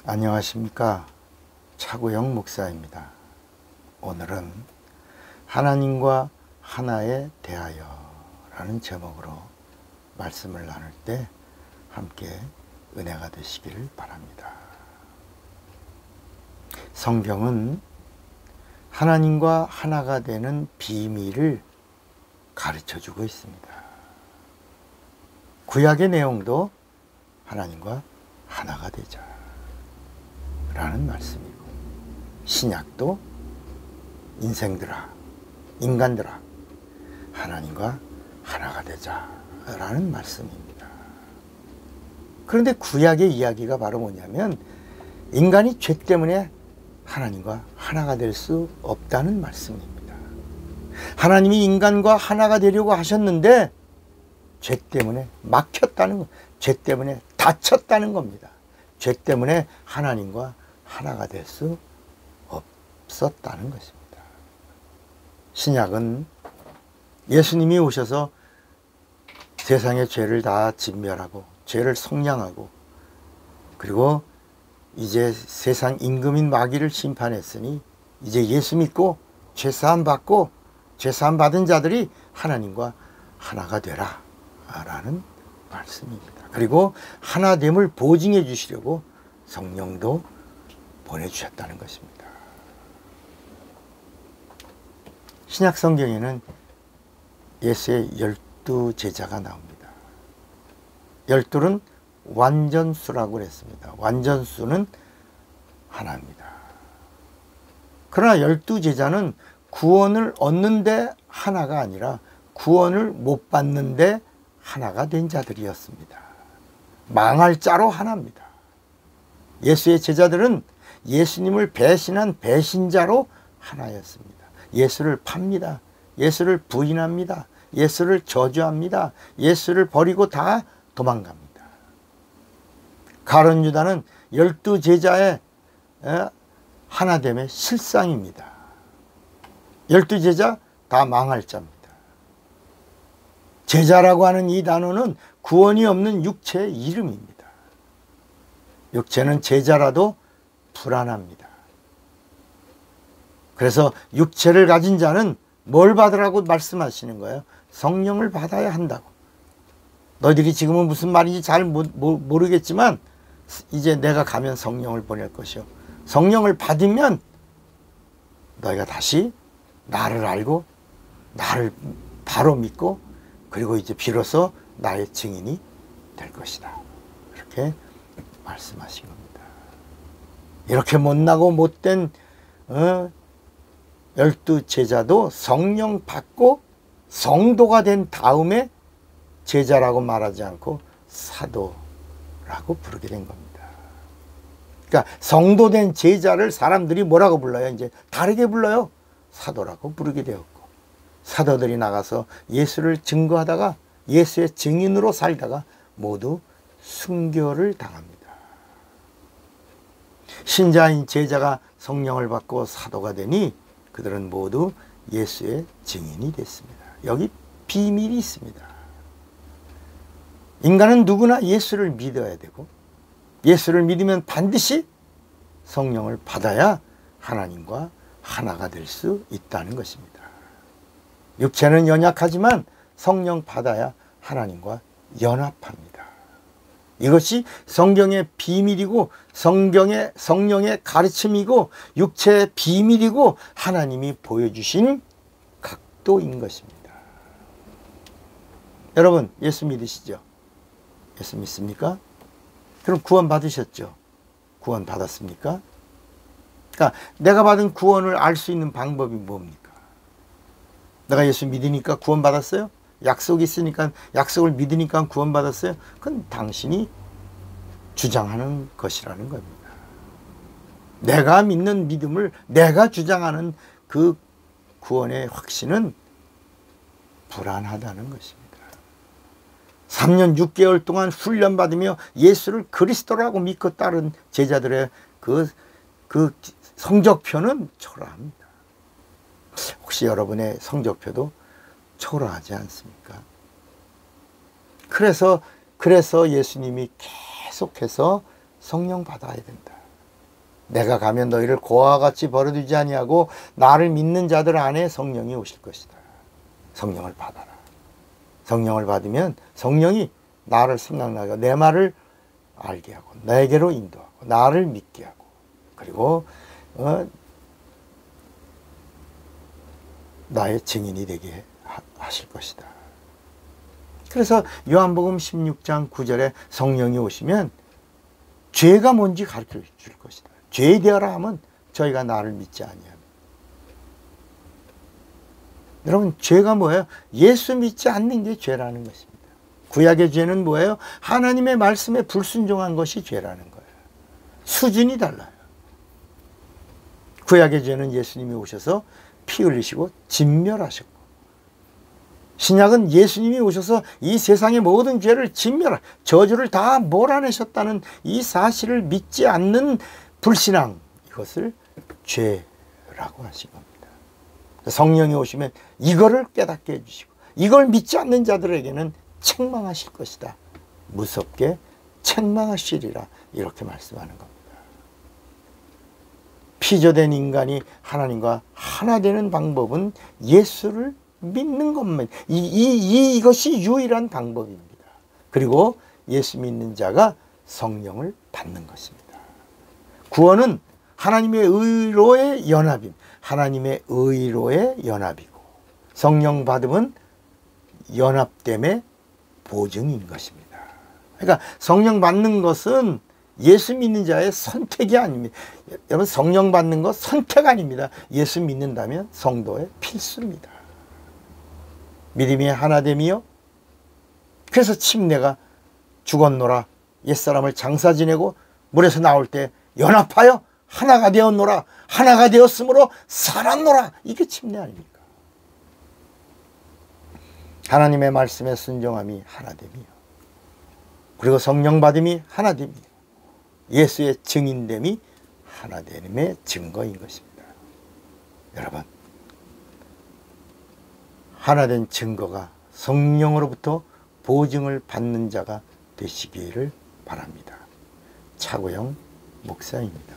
안녕하십니까. 차구영 목사입니다. 오늘은 하나님과 하나에 대하여 라는 제목으로 말씀을 나눌 때 함께 은혜가 되시기를 바랍니다. 성경은 하나님과 하나가 되는 비밀을 가르쳐 주고 있습니다. 구약의 내용도 하나님과 하나가 되자 라는 말씀이고, 신약도 인생들아, 인간들아, 하나님과 하나가 되자 라는 말씀입니다. 그런데 구약의 이야기가 바로 뭐냐면, 인간이 죄 때문에 하나님과 하나가 될 수 없다는 말씀입니다. 하나님이 인간과 하나가 되려고 하셨는데 죄 때문에 막혔다는 것, 죄 때문에 다쳤다는 겁니다. 죄 때문에 하나님과 하나가 될 수 없었다는 것입니다. 신약은 예수님이 오셔서 세상의 죄를 다 진멸하고 죄를 속량하고, 그리고 이제 세상 임금인 마귀를 심판했으니 이제 예수 믿고 죄사함 받고 죄사함 받은 자들이 하나님과 하나가 되라 라는 말씀입니다. 그리고 하나됨을 보증해 주시려고 성령도 보내주셨다는 것입니다. 신약 성경에는 예수의 12제자가 나옵니다. 12는 완전수라고 그랬습니다. 완전수는 하나입니다. 그러나 12제자는 구원을 얻는데 하나가 아니라 구원을 못 받는데 하나가 된 자들이었습니다. 망할 자로 하나입니다. 예수의 제자들은 예수님을 배신한 배신자로 하나였습니다. 예수를 팝니다. 예수를 부인합니다. 예수를 저주합니다. 예수를 버리고 다 도망갑니다. 가룟 유다는 12제자의 하나됨의 실상입니다. 12제자 다 망할 자입니다. 제자라고 하는 이 단어는 구원이 없는 육체의 이름입니다. 육체는 제자라도 불안합니다. 그래서 육체를 가진 자는 뭘 받으라고 말씀하시는 거예요? 성령을 받아야 한다고. 너희들이 지금은 무슨 말인지 잘 모르겠지만 이제 내가 가면 성령을 보낼 것이요, 성령을 받으면 너희가 다시 나를 알고 나를 바로 믿고, 그리고 이제 비로소 나의 증인이 될 것이다. 이렇게 말씀하신 겁니다. 이렇게 못나고 못된 12제자도 성령 받고 성도가 된 다음에 제자라고 말하지 않고 사도라고 부르게 된 겁니다. 그러니까 성도된 제자를 사람들이 뭐라고 불러요? 이제 다르게 불러요. 사도라고 부르게 되었고, 사도들이 나가서 예수를 증거하다가 예수의 증인으로 살다가 모두 순교를 당합니다. 신자인 제자가 성령을 받고 사도가 되니 그들은 모두 예수의 증인이 됐습니다. 여기 비밀이 있습니다. 인간은 누구나 예수를 믿어야 되고, 예수를 믿으면 반드시 성령을 받아야 하나님과 하나가 될 수 있다는 것입니다. 육체는 연약하지만 성령 받아야 하나님과 연합합니다. 이것이 성경의 비밀이고 성령의 가르침이고 육체의 비밀이고 하나님이 보여주신 각도인 것입니다. 여러분, 예수 믿으시죠? 예수 믿습니까? 그럼 구원 받으셨죠? 구원 받았습니까? 그러니까 내가 받은 구원을 알 수 있는 방법이 뭡니까? 내가 예수 믿으니까 구원 받았어요? 약속이 있으니까, 약속을 믿으니까 구원 받았어요? 그건 당신이 주장하는 것이라는 겁니다. 내가 믿는 믿음을 내가 주장하는 그 구원의 확신은 불안하다는 것입니다. 3년 6개월 동안 훈련받으며 예수를 그리스도라고 믿고 따른 제자들의 그 성적표는 초라합니다. 혹시 여러분의 성적표도 초라하지 않습니까? 그래서 예수님이 계속해서 성령 받아야 된다. 내가 가면 너희를 고아와 같이 버려두지 아니하고 나를 믿는 자들 안에 성령이 오실 것이다. 성령을 받아라. 성령을 받으면 성령이 나를 생각나게 하고 내 말을 알게 하고 내게로 인도하고 나를 믿게 하고 그리고 나의 증인이 되게 하실 것이다. 그래서 요한복음 16장 9절에 성령이 오시면 죄가 뭔지 가르쳐 줄 것이다. 죄에 대하라 하면 저희가 나를 믿지 아니하면. 여러분 죄가 뭐예요? 예수 믿지 않는 게 죄라는 것입니다. 구약의 죄는 뭐예요? 하나님의 말씀에 불순종한 것이 죄라는 거예요. 수준이 달라요. 구약의 죄는 예수님이 오셔서 피 흘리시고 진멸하셨고 신약은 예수님이 오셔서 이 세상의 모든 죄를 저주를 다 몰아내셨다는 이 사실을 믿지 않는 불신앙, 이것을 죄라고 하신 겁니다. 성령이 오시면 이거를 깨닫게 해주시고 이걸 믿지 않는 자들에게는 책망하실 것이다. 무섭게 책망하시리라 이렇게 말씀하는 겁니다. 피조된 인간이 하나님과 하나 되는 방법은 예수를 믿는 것만, 이것이 유일한 방법입니다. 그리고 예수 믿는 자가 성령을 받는 것입니다. 구원은 하나님의 의로의 연합임, 하나님의 의로의 연합이고 성령 받음은 연합됨의 보증인 것입니다. 그러니까 성령 받는 것은 예수 믿는 자의 선택이 아닙니다. 여러분 성령 받는 것 선택 아닙니다. 예수 믿는다면 성도의 필수입니다. 믿음이 하나됨이요. 그래서 침례가 죽었노라 옛사람을 장사 지내고 물에서 나올 때 연합하여 하나가 되었노라 하나가 되었으므로 살았노라 이게 침례 아닙니까? 하나님의 말씀에 순종함이 하나됨이요. 그리고 성령 받음이 하나됨이요. 예수의 증인됨이 하나됨의 증거인 것입니다. 여러분 하나된 증거가 성령으로부터 보증을 받는 자가 되시기를 바랍니다. 차고영 목사입니다.